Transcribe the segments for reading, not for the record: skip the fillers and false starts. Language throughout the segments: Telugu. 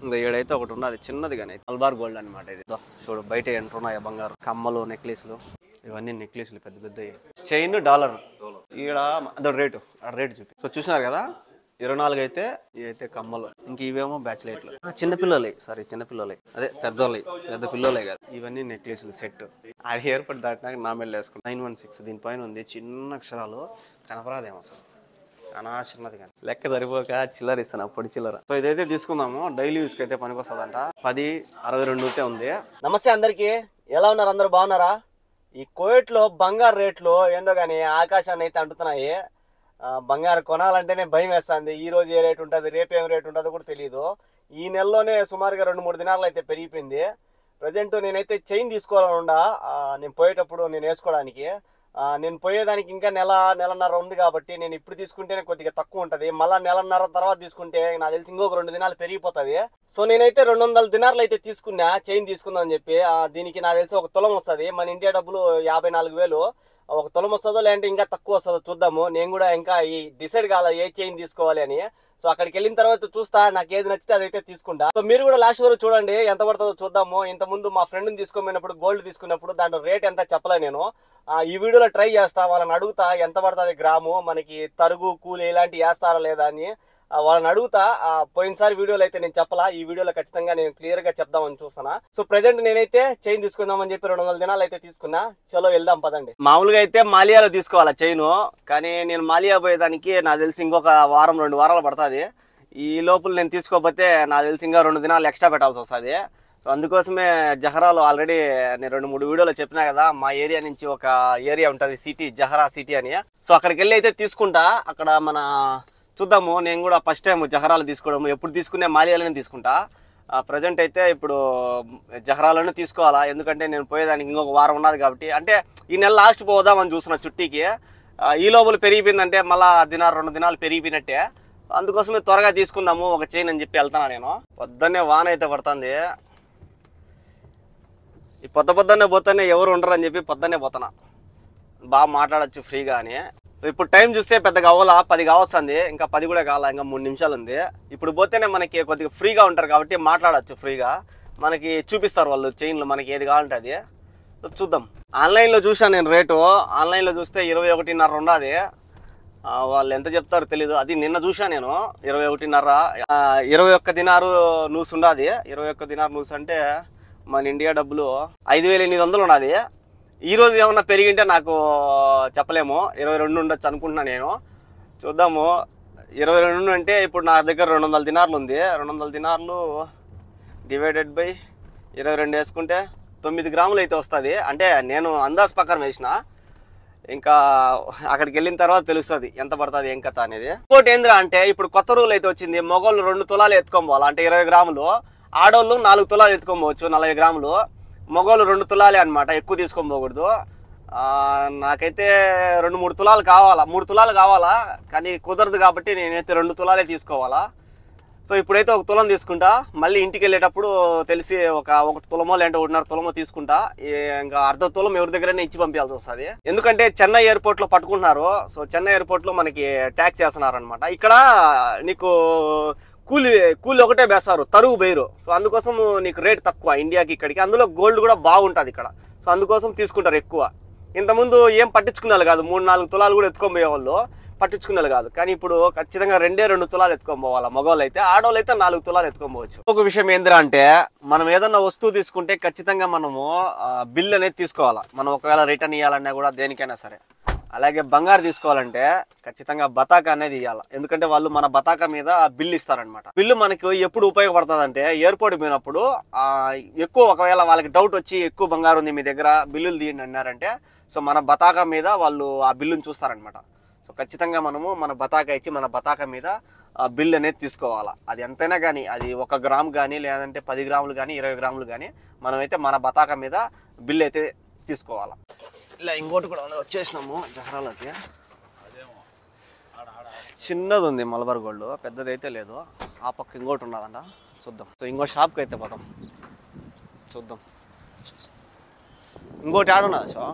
ఇంకా ఏడైతే ఒకటి ఉన్నది చిన్నది కానీ మల్బార్ గోల్డ్ అనమాట. ఇది చూడు బయట ఎంటున్నాయి బంగారు కమ్మలు, నెక్లెస్లు, ఇవన్నీ నెక్లెస్లు పెద్ద పెద్ద. చైన్ డాలర్ ఈడ అదో రేటు చూపి. సో చూసినారు కదా 24 అయితే ఇవైతే కమ్మలు. ఇంక ఇవేమో బ్యాచ్లైట్లు, చిన్నపిల్లలే చిన్నపిల్లలే, అదే పెద్దోళ్ళే, పెద్ద పిల్లలే కాదు. ఇవన్నీ నెక్లెస్లు సెట్. ఆడ ఎయిర్పోర్ట్ దాటినాక నా మెల్ల వేసుకున్నాను 916. దీనిపైన ఉంది చిన్న అక్షరాలు, కనపరాదేమో అసలు, చిన్నది కానీ లెక్క సరిపోక చిల్లర ఇస్తాను, పొడి చిల్లర. సో ఇదైతే తీసుకుందాము, డైలీ యూస్కి అయితే పనికి వస్తుందంట. 10.62 ఉంది. నమస్తే అందరికి, ఎలా ఉన్నారు? అందరు బాగున్నారా? ఈ కోవిడ్ లో బంగారు రేట్లు ఏందో కానీ ఆకాశాన్ని అయితే అంటున్నాయి. బంగారు కొనాలంటేనే భయం వేస్తుంది. ఈ రోజు ఏ రేటు ఉంటుంది, రేపు ఏం రేటు ఉంటుందో కూడా తెలియదు. ఈ నెలలోనే సుమారుగా 2-3 దినాలు అయితే పెరిగిపోయింది. ప్రజెంట్ నేనైతే చైన్ తీసుకోవాలనుండా, నేను పోయేటప్పుడు నేను వేసుకోవడానికి. నేను పోయేదానికి ఇంకా నెలన్నర ఉంది కాబట్టి నేను ఇప్పుడు తీసుకుంటేనే కొద్దిగా తక్కువ ఉంటుంది. మళ్ళీ నెలన్నర తర్వాత తీసుకుంటే నాకు తెలిసి ఇంకొక 2 దినాలు పెరిగిపోతుంది. సో నేనైతే 200 దినార్లు అయితే తీసుకున్నా, చైన్ తీసుకుందాం అని చెప్పి. దీనికి నాకు తెలిసి 1 తులం వస్తుంది. మన ఇండియా డబ్బులు 54,000. 1 తులం వస్తుందో లేదంటే ఇంకా తక్కువ వస్తుందో చూద్దాము. నేను కూడా ఇంకా డిసైడ్ కాలే ఏ చైన్ తీసుకోవాలి అని. సో అక్కడికి వెళ్ళిన తర్వాత చూస్తా, నాకు ఏది నచ్చితే అదైతే తీసుకుంటా. సో మీరు కూడా లాస్ట్ వరకు చూడండి, ఎంత పడుతుందో చూద్దాము. ఇంతకుముందు మా ఫ్రెండ్ని తీసుకోపోయినప్పుడు గోల్డ్ తీసుకున్నప్పుడు దాంట్లో రేట్ ఎంత చెప్పలే నేను. ఈ వీడియోలో ట్రై చేస్తా, వాళ్ళని అడుగుతా ఎంత పడుతుంది గ్రాము, మనకి తరుగు కూలి ఇలాంటివి వేస్తారా లేదా అని వాళ్ళని అడుగుతా. పోయినసారి వీడియోలో అయితే నేను చెప్పలా, ఈ వీడియోలో ఖచ్చితంగా నేను క్లియర్ గా చెప్దామని చూస్తున్నా. సో ప్రెసెంట్ నేనైతే చైన్ తీసుకుందామని చెప్పి 200 దినాలు అయితే తీసుకున్నా. చలో వెళ్దాం పదండి. మామూలుగా అయితే మాలియాలో తీసుకోవాలా చైన్, కానీ నేను మాలియా పోయేదానికి నాకు తెలిసి ఇంకొక 1-2 వారాలు పడుతుంది. ఈ లోపల నేను తీసుకోకపోతే నాకు తెలిసి ఇంకా 2 దినాలు ఎక్స్ట్రా పెట్టాల్సి వస్తుంది. సో అందుకోసమే జహరాలో ఆల్రెడీ నేను 2-3 వీడియోలో చెప్పినా కదా, మా ఏరియా నుంచి ఒక ఏరియా ఉంటుంది సిటీ, జహరా సిటీ అని. సో అక్కడికి వెళ్ళి అయితే తీసుకుంటా. అక్కడ మన చూద్దాము, నేను కూడా ఫస్ట్ టైం జహరాలు తీసుకోవడము. ఎప్పుడు తీసుకునే మాలియాలోనే తీసుకుంటా. ప్రజెంట్ అయితే ఇప్పుడు జహరాలోనే తీసుకోవాలా, ఎందుకంటే నేను పోయేదానికి ఇంకొక వారం ఉన్నది కాబట్టి. అంటే ఈ నెల లాస్ట్ పోదామని చూస్తున్నా చుట్టీకి. ఈ లోపల పెరిగిపోయిందంటే మళ్ళీ 2 దినాలు పెరిగిపోయినట్టే. అందుకోసమే త్వరగా తీసుకుందాము ఒక చైన్ అని చెప్పి వెళ్తాను నేను. పొద్దున్నే వాన అయితే పడుతుంది. ఈ పొద్దున్నే పోతానే ఎవరు ఉండరు అని చెప్పి పొద్దున్నే పోతున్నా, బాగా మాట్లాడచ్చు ఫ్రీగా అని. ఇప్పుడు టైం చూస్తే పెద్దగా అవ్వాలా, 10 కావస్తుంది. ఇంకా 10 కూడా కావాలా, ఇంకా 3 నిమిషాలు ఉంది. ఇప్పుడు పోతేనే మనకి కొద్దిగా ఫ్రీగా ఉంటారు కాబట్టి మాట్లాడచ్చు ఫ్రీగా. మనకి చూపిస్తారు వాళ్ళు చైన్లు, మనకి ఏది కావాలంటే అది. చూద్దాం. ఆన్లైన్లో చూసాను నేను రేటు, ఆన్లైన్లో చూస్తే 21.5 ఉన్నది. వాళ్ళు ఎంత చెప్తారో తెలీదు. అది నిన్న చూసాను నేను 21.5. 21 దినారు నూసు ఉన్నది. 21 దినారు నూసు అంటే మన ఇండియా డబ్బులు 5,800 ఉన్నది. ఈరోజు ఏమన్నా పెరిగింటే నాకు చెప్పలేము, 22 ఉండొచ్చు అనుకుంటున్నాను నేను. చూద్దాము. 22 అంటే ఇప్పుడు నా దగ్గర 200 దినార్లు ఉంది. 200 దినార్లు డివైడెడ్ బై 22 వేసుకుంటే 9 గ్రాములు అయితే వస్తుంది. అంటే నేను అందాజ్ ప్రకారం వేసిన, ఇంకా అక్కడికి వెళ్ళిన తర్వాత తెలుస్తుంది ఎంత పడుతుంది ఏం కథ అనేది. ఇంకోటి ఏంద్రా అంటే ఇప్పుడు కొత్త రూల్ అయితే వచ్చింది, మగవాళ్ళు 2 తులాలు ఎత్తుకొని పోవాలి, అంటే 20 గ్రాములు. ఆడవాళ్ళు 4 తులాలు ఎత్తుకోవచ్చు, 40 గ్రాములు. మగవాళ్ళు 2 తులాలే అనమాట, ఎక్కువ తీసుకొని పోకూడదు. నాకైతే 2-3 తులాలు కావాలా, 3 తులాలు కావాలా, కానీ కుదరదు కాబట్టి నేనైతే 2 తులాలే తీసుకోవాలా. సో ఇప్పుడైతే 1 తులం తీసుకుంటా. మళ్ళీ ఇంటికి వెళ్ళేటప్పుడు తెలిసి ఒక 1 తులమో లేదంటే 1.5 తులమో తీసుకుంటా. ఇంకా అర్ధ తులం ఎవరి దగ్గరైనా ఇచ్చి పంపించాల్సి వస్తుంది, ఎందుకంటే చెన్నై ఎయిర్పోర్ట్లో పట్టుకుంటున్నారు. సో చెన్నై ఎయిర్పోర్ట్లో మనకి ట్యాక్స్ చేస్తున్నారు అనమాట. ఇక్కడ నీకు కూలి ఒకటే వేస్తారు, తరుగు బేరు. సో అందుకోసం నీకు రేట్ తక్కువ ఇండియాకి ఇక్కడికి. అందులో గోల్డ్ కూడా బాగుంటుంది ఇక్కడ. సో అందుకోసం తీసుకుంటారు ఎక్కువ. ఇంతకుముందు ఏం పట్టించుకునేది కాదు, 3-4 తులాలు కూడా ఎత్తుకొని పోయేవాళ్ళు, పట్టించుకునేది కాదు. కానీ ఇప్పుడు ఖచ్చితంగా 2 తులాలు ఎత్తుకొని పోవాలి మగవాళ్ళు అయితే. ఆడవాళ్ళు అయితే 4 తులాలు ఎత్తుకొని పోవచ్చు. ఒక విషయం ఏందిరా అంటే, మనం ఏదన్నా వస్తువు తీసుకుంటే ఖచ్చితంగా మనము బిల్ అనేది తీసుకోవాలా. మనం ఒకవేళ రిటర్న్ ఇవ్వాలన్నా కూడా దేనికైనా సరే. అలాగే బంగారు తీసుకోవాలంటే ఖచ్చితంగా బతాకా అనేది ఇవ్వాలి, ఎందుకంటే వాళ్ళు మన బతాకా మీద బిల్లు ఇస్తారనమాట. బిల్లు మనకు ఎప్పుడు ఉపయోగపడుతుంది అంటే, ఎయిర్పోర్ట్ పోయినప్పుడు ఎక్కువ ఒకవేళ వాళ్ళకి డౌట్ వచ్చి ఎక్కువ బంగారు ఉంది మీ దగ్గర బిల్లులు తీయండి అన్నారంటే, సో మన బతాకా మీద వాళ్ళు ఆ బిల్లుని చూస్తారనమాట. సో ఖచ్చితంగా మనము మన బతాకా ఇచ్చి మన బతాకా మీద బిల్ అనేది తీసుకోవాలా. అది ఎంతైనా కానీ, అది 1 గ్రాము కానీ లేదంటే 10 గ్రాములు కానీ 20 గ్రాములు కానీ, మనమైతే మన బతాకా మీద బిల్ అయితే తీసుకోవాలా. ఇలా ఇంకోటి కూడా వచ్చేసినాము జహరాలకి. చిన్నది ఉంది మలబార్ గోల్డ్, పెద్దది అయితే లేదు. ఆ పక్క ఇంకోటి ఉన్నదంట, చూద్దాం. సో ఇంకో షాప్కి అయితే పోతాం, చూద్దాం. ఇంకోటి యాడ్ ఉన్నదా సో?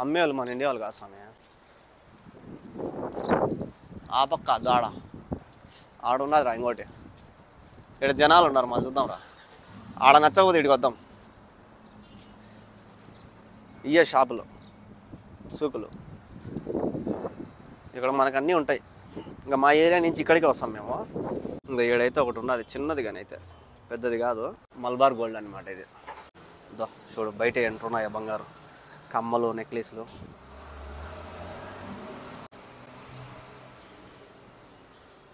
అమ్మే వాళ్ళు మన ఇండియా వాళ్ళు కాదు స్వామి. ఆ పక్క దాడ ఆడున్నది రా ఇంకోటి. ఇక్కడ జనాలు ఉన్నారు, మా చూద్దాం రా. ఆడ నచ్చకపోతే ఇక్కడికి వద్దాం. ఇయే షాపులు, సూకులు. ఇక్కడ మనకు అన్నీ ఉంటాయి. ఇంకా మా ఏరియా నుంచి ఇక్కడికే వస్తాం మేము. ఇంకా ఈడైతే ఒకటి ఉన్నది చిన్నది, కానీ అయితే పెద్దది కాదు. మల్బార్ గోల్డ్ అనమాట ఇది. దో చూడు బయట ఎంట్రున్నాయా బంగారు కమ్మలు, నెక్లెస్లు.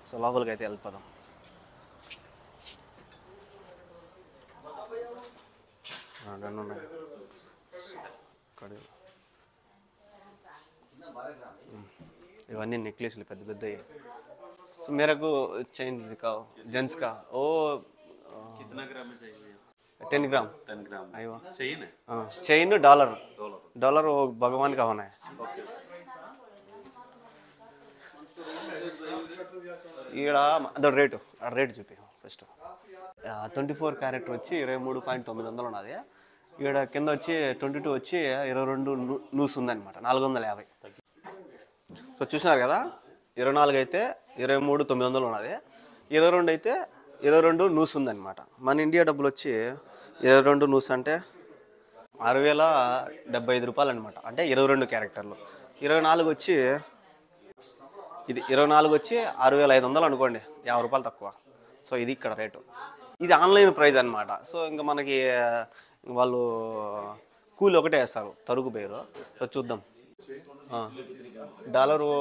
సో లోపలికి అయితే వెళ్ళిపోదాం. రెండు ఉన్నాయి ఇవన్నీ నెక్లెస్లు పెద్ద పెద్దవి. సో మేరకు చైన్ కా जेंट्स का ओ कितना ग्राम में चाहिए? 10 ग्राम 10 ग्राम अयवा चाहिए ना? हाँ चैन डॉलर वो भगवान का होना है. ఈడ అదో రేటు చూపి ఫస్ట్. 24 క్యారెట్ వచ్చి 23.900 ఉన్నది. ఈడ కింద వచ్చి 22 వచ్చి 22 నూస్ ఉందన్నమాట, 450. సో చూసినారు కదా, 24 అయితే 23,900 ఉన్నది, 22 అయితే 22 నూస్ ఉందన్నమాట. మన ఇండియా డబ్బులు వచ్చి 22 నూస్ అంటే 6,075 రూపాయలు అనమాట. అంటే 22 క్యారెక్టర్లు. 24 వచ్చి ఇది 24 వచ్చి 6,500 అనుకోండి, 50 రూపాయలు తక్కువ. సో ఇది ఇక్కడ రేటు. ఇది ఆన్లైన్ ప్రైస్ అనమాట. సో ఇంకా మనకి వాళ్ళు కూలి ఒకటే వేస్తారు, తరుగు పేరు. సో చూద్దాం. डॉलर वो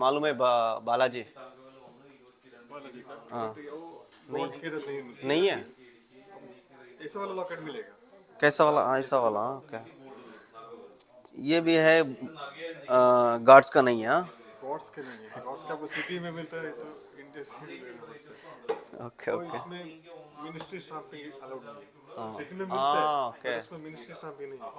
मालूम है बालाजी हाँ नहीं है ऐसा वाला लॉकेट मिलेगा. कैसा वाला? ऐसा वाला क्या? ये भी है गार्ड्स का नहीं है. गॉड्स के नहीं है, गॉड्स का वो सिटी में मिलता है तो इंडिया से ओके ओके इसमें मिनिस्ट्री स्टाम्पिंग अलाउड नहीं है. सिटी में मिलता है ओके. इसमें मिनिस्ट्री स्टाम्पिंग नहीं है.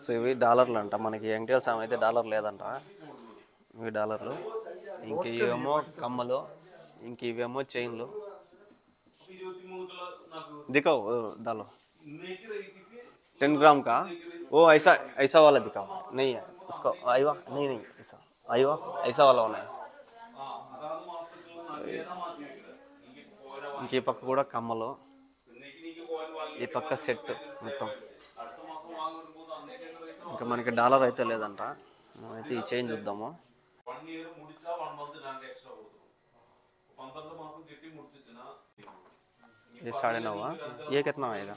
సో ఇవి డాలర్లు అంట. మనకి వెంకటేశ్వర స్వామి అయితే డాలర్ లేదంట. ఇవి డాలర్లు. ఇంక ఇవేమో కమ్మలు, ఇంక ఇవేమో చైన్లు. दिखाओ डालो 10 ग्राम का. वो ऐसा वाला दिखाओ. नहीं है उसको आईवा नहीं ऐसा आईवा ऐसा वाला होना है. ఇంక ఈ పక్క కూడా కమ్మలు, ఈ పక్క సెట్ మొత్తం. ఇంకా మనకి డాలర్ అయితే లేదంట. అయితే ఈ చైన్ చూద్దాము. ये 9.5 ये कितना आएगा?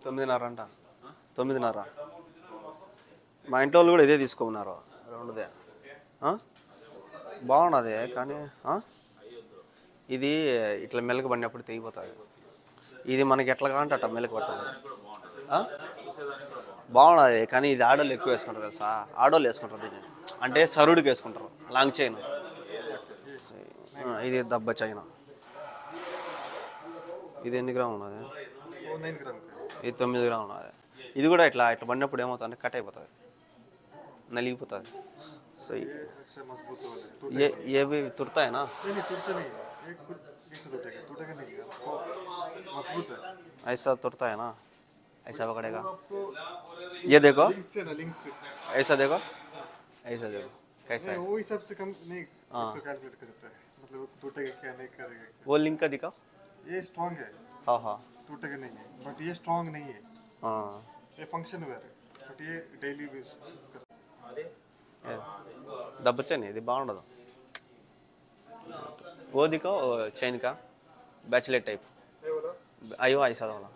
తొమ్మిదిన్నర అంట. 9.5. మా ఇంట్లో వాళ్ళు కూడా ఇదే తీసుకోమన్నారు, రెండుదే. బాగున్నది కానీ ఇది ఇట్లా మెలకు పడినప్పుడు తెగిపోతుంది. ఇది మనకి ఎట్లా కావాలంటే అట్లా మెలకు పడుతుంది. బాగున్నది కానీ ఇది ఆడోళ్ళు ఎక్కువ వేసుకుంటారు తెలుసా. ఆడోళ్ళు వేసుకుంటారు దీన్ని, అంటే సరుడికి వేసుకుంటారు. లాంగ్ చైన్ ఇది దబ్బ చైన్. ఇది ఎన్ని గ్రామ్ ఉన్నది? ఇది 9 గ్రామ్ ఉన్నది. ఇది కూడా ఇట్లా పడినప్పుడు ఏమవుతుంది, కట్ అయిపోతుంది, నలిగిపోతుంది. సో ये भी तुरता है ना? नहीं तुरता नहीं है, एक टूटेगा नहीं है, मजबूत है. ऐसा तुरता है ना, ऐसा पकड़ेगा. ये देखो लिंक से ऐसा देखो, ऐसा देखो कैसा है. वो हिसाब से कम नहीं इसको कैलकुलेट करता है, मतलब टूटेगा क्या नहीं करेगा. वो लिंक का दिखाओ. ये स्ट्रांग है. हाँ टूटेगा नहीं है, बट ये स्ट्रांग नहीं है. हाँ ये फंक्शन वेयर है, बट ये डेली यूज. दब्बचैन ఇది బాగుండదు. वो दिखाओ चैन का बैचलेट टाइप. आयो ऐसा वाला.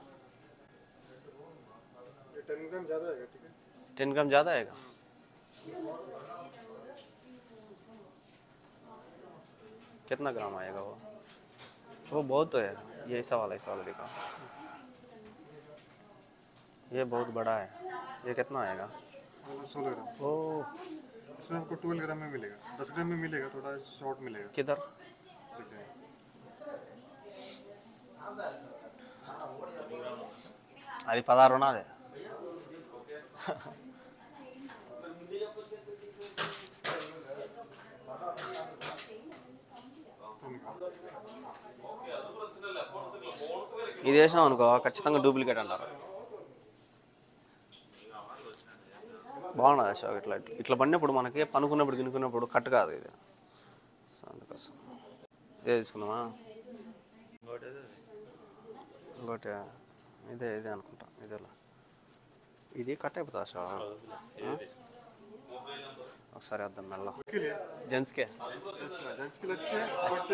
10 ग्राम ज़्यादा आएगा. ठीक है 10 ग्राम ज़्यादा आएगा. कितना ग्राम आएगा वो बहुत तो है. ये ऐसा वाला दिखाओ. ये बहुत बड़ा है. ये कितना आएगा? 16 ग्राम. ओ इसमें आपको 12 ग्राम में मिलेगा, 10 ग्राम में मिलेगा, थोड़ा शॉर्ट मिलेगा. किधर? అది 16 ఉన్నది. ఇది వేసినాం అనుకో ఖచ్చితంగా డూప్లికేట్ అంటారు. బాగున్నది అశోక్. ఇట్లా ఇట్లా పడినప్పుడు మనకి పనుకున్నప్పుడు గినుకున్నప్పుడు కట్ కాదు ఇది. సో అందుకోసం ఇదే తీసుకున్నామా. ఇంకోటి ఇదే అనుకుంటా. ఇదేలా ఇది కట్ అయిపోతుంది అశోక్. ఒకసారి వేద్దాం మెల్ల. జెంట్స్కే जेंट्स के लिए अच्छे हैं बट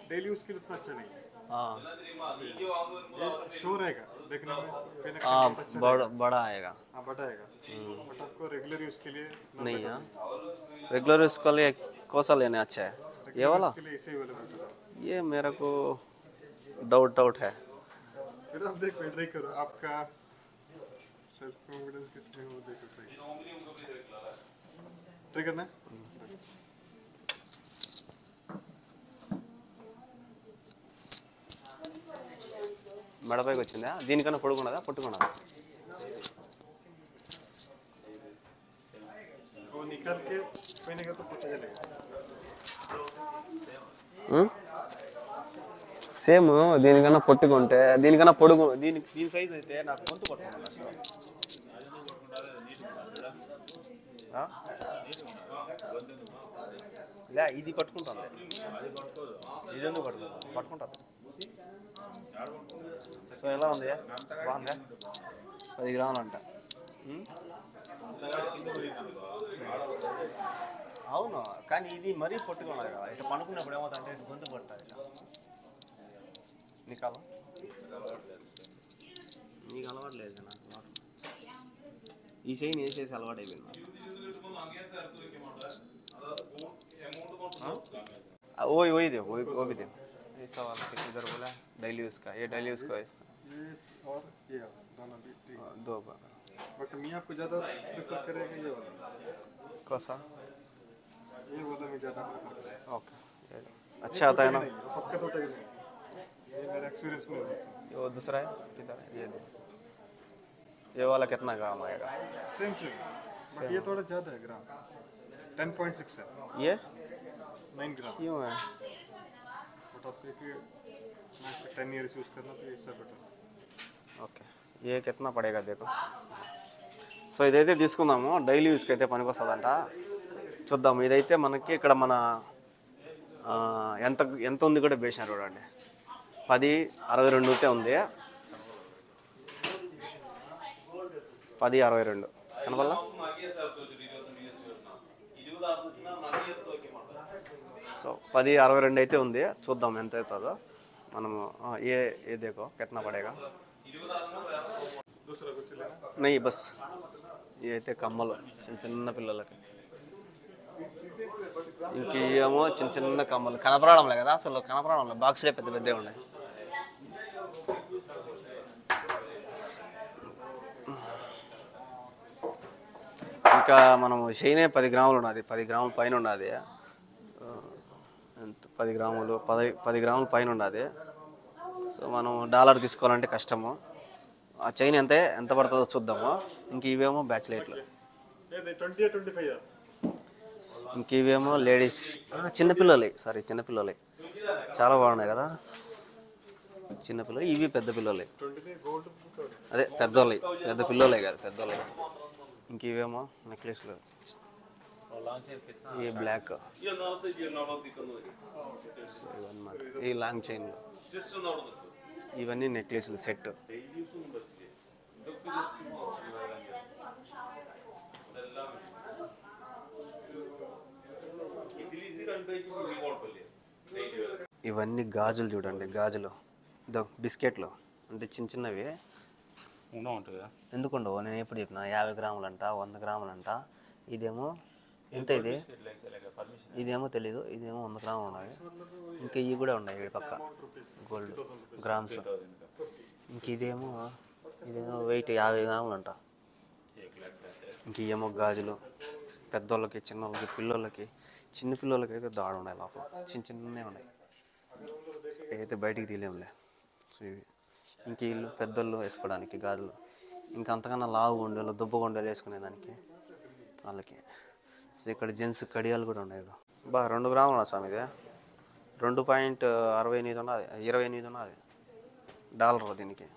डेली यूज के लिए उतना अच्छा नहीं है। ये शो रहेगा देखने में, पहनने के लिए बहुत अच्छा रहेगा। बड़ा आएगा. हाँ बड़ा आएगा बट आपको रेगुलर यूज के लिए ना नहीं better है रेगुलर उसके लिए कौन सा लेने अच्छा है? ये वाला के लिए इसे वाला बेटर है। ये मेरे को डाउट है. फिर आप देख ट्राई करो, आपका सेल्फ कॉन्फिडेंस किस में हो देखो ट्राई करना है। మెడపైకి వచ్చిందా? దీనికన్నా పొడుగున్నదా పొట్టుకున్నదా? वो निकाल के पहनेगा तो पता चलेगा। సేమ్ దీనికన్నా పొట్టుకుంటే దీనికన్నా పొడుగు దీని సైజ్ అయితే నాకు గొంతు పట్టుకుంటుంది అసలు. లే ఇది పట్టుకుంటుంది. ఇది ఎందుకు పట్టుకుంటుంది. సో ఎలా ఉంది? బాగుందా? 10 గ్రాములు అంట. అవును కానీ ఇది మరీ పొట్టుగా ఉన్నది కదా. ఇట్లా పనుకున్నప్పుడు ఏమవుతుందంటే ఇటు గొంతు పడుతుంది. నీకు అలవాటు లేదు నాకు. ఈ చైన్ వేసేసి అలవాటు అయిపోయింది నాకు. वही दे वो भी दे. ये सवाल किधर बोला? डेली यूज़ का. ये डेली यूज़ का है. ये और ये दोनों भी ठीक है। दो बार. बट मैं आपको ज़्यादा प्रेफर करेगा ये वाला। कौन सा? ये वाला मैं ज़्यादा प्रेफर करेगा। ओके. अच्छा आता है ना? पक्का तो नहीं। ये मेरा एक्सपीरियंस में है। वो दूसरा है किधर है? ये दे. ये वाला कितना ग्राम आएगा? सेम बट ये थोड़ा ज़्यादा है ग्राम 10.6 है। ये 9 ग्राम क्यों है? बट आप एक 10 ईयर्स यूज़ करना तो इससे बेटर। ఓకే. ఏ కిतना పడేగా देखो. సో ఇదైతే తీసుకుందాము. డైలీ యూస్కి అయితే పనికి వస్తుందంట. చూద్దాము. ఇదైతే మనకి ఇక్కడ మన ఎంత ఉంది కూడా బేసినారు చూడండి. 10.62 ఉంది. 10.62 కనపల్లా. సో 10.62 అయితే ఉంది. చూద్దాం ఎంత అవుతుందో మనము. ఏ దేకో కిतना పడేగా. नहीं बस ये అయితే కమ్మలు చిన్న పిల్లలకి. ఇంకేమో చిన్న కమ్మలు కనపడడం లేదు కదా. అసలు కనపడడం లేదు. బాక్స్లే పెద్ద పెద్దగా ఉన్నాయి. ఇంకా మనము చైనే 10 గ్రాములు ఉన్నది. 10 గ్రాముల పైన ఉన్నది. 10 గ్రాములు 10 గ్రాముల పైన ఉన్నది. సో మనం డాలర్ తీసుకోవాలంటే కష్టము. ఆ చైన్ ఎంత పడుతుందో చూద్దాము. ఇంక ఇవేమో బ్యాచ్ లైట్లు. ఇంక ఇవేమో లేడీస్ చిన్నపిల్లలే. చిన్నపిల్లలే చాలా బాగున్నాయి కదా. చిన్నపిల్లలు ఇవి పెద్ద పిల్లలే. అదే పెద్దోళ్ళే. పెద్ద పిల్లలే కాదు పెద్దోళ్ళే. ఇంక ఇవేమో నెక్లెస్లు. ఈ బ్లాక్ ఈ లాంగ్ చైన్లు ఇవన్నీ నెక్లెస్లు సెట్. ఇవన్నీ గాజులు చూడండి. గాజులు బిస్కెట్లు అంటే చిన్నవి ఎందుకు ఉండవు? నేను ఎప్పుడు చెప్పిన 50 గ్రాములంట 100 గ్రాములంట. ఇదేమో ఎంత ఇది? ఇదేమో తెలీదు. ఇదేమో 100 గ్రాములు ఉన్నాయి. ఇంకా ఇవి కూడా ఉన్నాయి ఈ పక్క గోల్డ్ గ్రామ్స్. ఇంక ఇదేమో వెయిట్ 50 గ్రాములు అంట. ఇంక ఇవేమో గాజులు పెద్దోళ్ళకి చిన్నోళ్ళకి పిల్లలకి. చిన్న పిల్లలకి అయితే దాడు ఉన్నాయి లోపల. చిన్నవి ఉన్నాయి. అయితే బయటికి తీయలేములే. సో ఇవి ఇంక వీళ్ళు పెద్దోళ్ళు వేసుకోవడానికి గాజులు, ఇంకా అంతకన్నా లావు గుండెలు దుబ్బ గుండెలు వేసుకునేదానికి వాళ్ళకి. సో ఇక్కడ జెంట్స్ కడియాలు కూడా ఉన్నాయి. బా 2 గ్రాముల స్వామి ఇది, 2.68 ఉన్నది, 28 ఉన్నది డాలర్ దీనికి.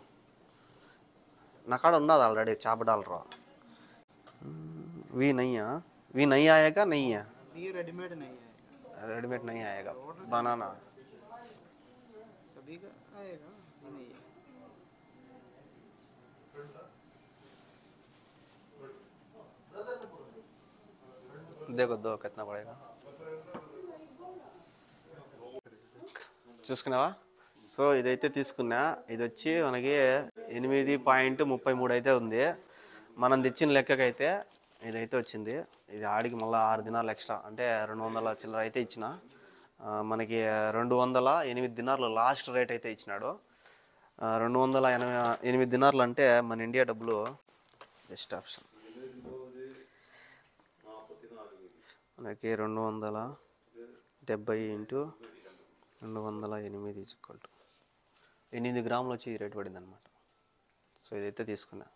నా కాడ ఉన్నది ఆల్రెడీ చేప డాలర్. वी नहीं आएगा नहीं है, ये रेडीमेड नहीं है, रेडीमेड नहीं आएगा, बनाना कभी का आएगा नहीं है। देखो दो कितना पड़ेगा చూసుకున్నావా. సో ఇదైతే తీసుకున్నా, ఇది వచ్చి మనకి 8.33 అయితే ఉంది. మనం తెచ్చిన లెక్కకైతే ఇదైతే వచ్చింది. ఇది ఆడికి మళ్ళీ 6 దినాలు ఎక్స్ట్రా, అంటే 200 చిల్లర అయితే ఇచ్చిన. మనకి 208 దినార్లు లాస్ట్ రేట్ అయితే ఇచ్చినాడు. 208 దినార్లు అంటే మన ఇండియా డబ్బులు బెస్ట్ ఆప్షన్. మనకి 270 ఇంటూ 208 8 గ్రాములు వచ్చి ఈ రేట్ పడింది అనమాట. సో ఇదైతే తీసుకున్నా.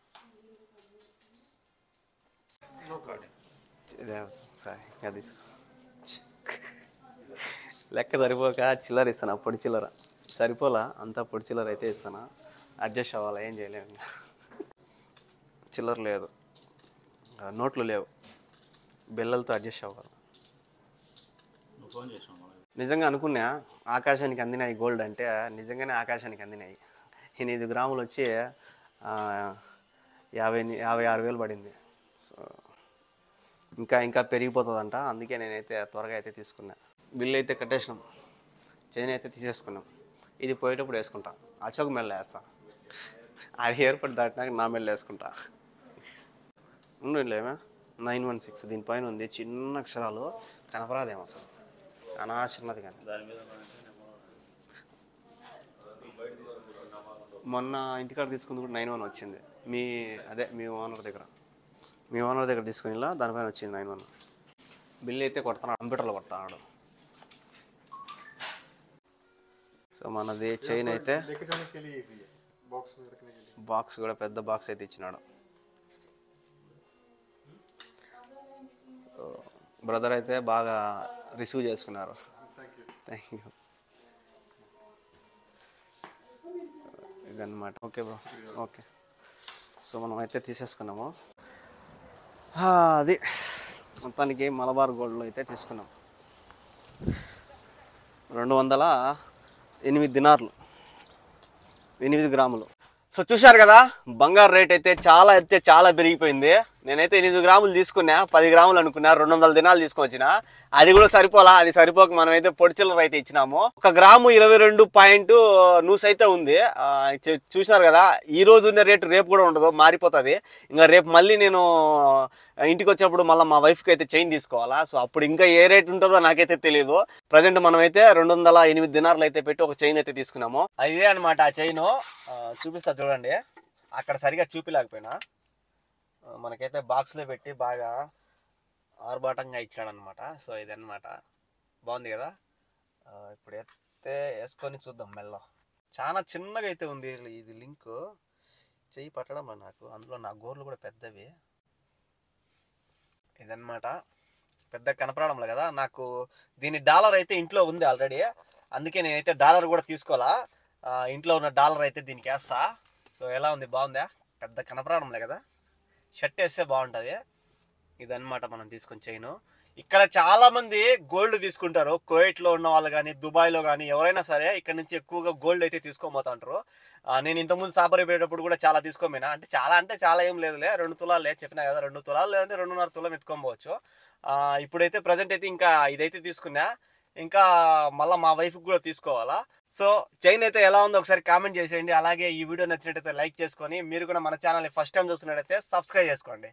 సరే ఇంకా తీసుకో. లెక్క సరిపోక చిల్లర ఇస్తాను, పొడి చిల్లర సరిపోలా, అంతా పొడి చిల్లర అయితే ఇస్తాను. అడ్జస్ట్ అవ్వాలి, ఏం చేయలేము. చిల్లర లేదు, నోట్లు లేవు, బిల్లలతో అడ్జస్ట్ అవ్వాలి. నిజంగా అనుకున్నా ఆకాశానికి అందినాయి గోల్డ్ అంటే, నిజంగానే ఆకాశానికి అందినాయి. 8 గ్రాములు వచ్చి 56,000 పడింది. సో ఇంకా పెరిగిపోతుందంట, అందుకే నేనైతే త్వరగా అయితే తీసుకున్నా. బిల్లు అయితే కట్టేసినాం, చైన్ అయితే తీసేసుకున్నాం. ఇది పోయేటప్పుడు వేసుకుంటా, అశోక్ మెల్ల వేస్తా, ఆడ ఎయిర్పోర్ట్ దాటినాక నా మెల్ల వేసుకుంటా. ఉండేమా 916 దీనిపైన ఉంది, చిన్న అక్షరాలు కనపరాదేమో అసలు, అనా చిన్నది. కానీ మొన్న ఇంటికాడ తీసుకుంది కూడా 91 వచ్చింది. మీ ఓనర్ దగ్గర తీసుకుని ఇలా దానిపైన వచ్చింది 91. బిల్ అయితే కొడుతున్నాడు, కంప్యూటర్లో కొడుతున్నాడు. సో మనది చైన్ అయితే బాక్స్ కూడా పెద్ద బాక్స్ అయితే ఇచ్చినాడు. బ్రదర్ అయితే బాగా రిసీవ్ చేసుకున్నారు. Thank you. ఇదన్నమాట. Okay bro, okay. సో మనం అయితే తీసేసుకున్నాము. అది మొత్తానికి మలబార్ గోల్డ్లో అయితే తీసుకున్నాం. 208 దినార్లు, 8 గ్రాములు. సో చూశారు కదా, బంగారు రేట్ అయితే చాలా పెరిగిపోయింది. నేనైతే 8 గ్రాములు తీసుకున్నా, 10 గ్రాములు అనుకున్నా, 200 దినాలు తీసుకొచ్చిన. అది కూడా సరిపోలా, అది సరిపోక మనం అయితే పొడి చిల్లర అయితే ఇచ్చినాము. 1 గ్రాము 22 నూస్ అయితే ఉంది. చూసినారు కదా, ఈ రోజు ఉన్న రేటు రేపు కూడా ఉండదు, మారిపోతుంది. ఇంకా రేపు మళ్ళీ నేను ఇంటికి వచ్చేప్పుడు మళ్ళీ మా వైఫ్కి అయితే చైన్ తీసుకోవాలా. సో అప్పుడు ఇంకా ఏ రేట్ ఉంటుందో నాకైతే తెలియదు. ప్రజెంట్ మనం అయితే 208 దినార్లు అయితే పెట్టి ఒక చైన్ అయితే తీసుకున్నాము. ఇదే అనమాట ఆ చైన్. చూపిస్తా చూడండి, అక్కడ సరిగా చూపిలేకపోయినా మనకైతే బాక్స్లో పెట్టి బాగా ఆర్భాటంగా ఇచ్చాడనమాట. సో ఇదన్నమాట, బాగుంది కదా. ఇప్పుడు అయితే వేసుకొని చూద్దాం మెల్ల. చాలా చిన్నగా అయితే ఉంది ఇది లింక్, చెయ్యి పట్టడంలో నాకు. అందులో నా గోర్లు కూడా పెద్దవి. ఇదన్నమాట, పెద్ద కనపడడంలో కదా. నాకు దీని డాలర్ అయితే ఇంట్లో ఉంది ఆల్రెడీ, అందుకే నేనైతే డాలర్ కూడా తీసుకోవాలా. ఇంట్లో ఉన్న డాలర్ అయితే దీనికి వేస్తా. సో ఎలా ఉంది, బాగుందా? పెద్ద కనపడడంలే కదా, షర్ట్ వేస్తే బాగుంటుంది. ఇదన్నమాట మనం తీసుకొని చైను. ఇక్కడ చాలా మంది గోల్డ్ తీసుకుంటారు, కువైట్లో ఉన్న వాళ్ళు కానీ దుబాయ్లో కానీ ఎవరైనా సరే ఇక్కడ నుంచి ఎక్కువగా గోల్డ్ అయితే తీసుకోబోతా ఉంటారు. నేను ఇంతకుముందు సాపర్ అయిపోయేటప్పుడు కూడా చాలా తీసుకోమైనా, అంటే చాలా ఏం లేదులే, 2 తులాలే చెప్పినా కదా, 2 తులాలు లేదంటే 2.5 తులం ఎత్తుకోవచ్చు. ఇప్పుడైతే ప్రజెంట్ అయితే ఇంకా ఇదైతే తీసుకున్నా, ఇంకా మళ్ళీ మా వైఫ్కి కూడా తీసుకోవాలా. సో చైన్ అయితే ఎలా ఉందో ఒకసారి కామెంట్ చేసేయండి. అలాగే ఈ వీడియో నచ్చినట్టయితే లైక్ చేసుకొని, మీరు కూడా మన ఛానల్ని ఫస్ట్ టైం చూస్తున్నట్టయితే సబ్స్క్రైబ్ చేసుకోండి.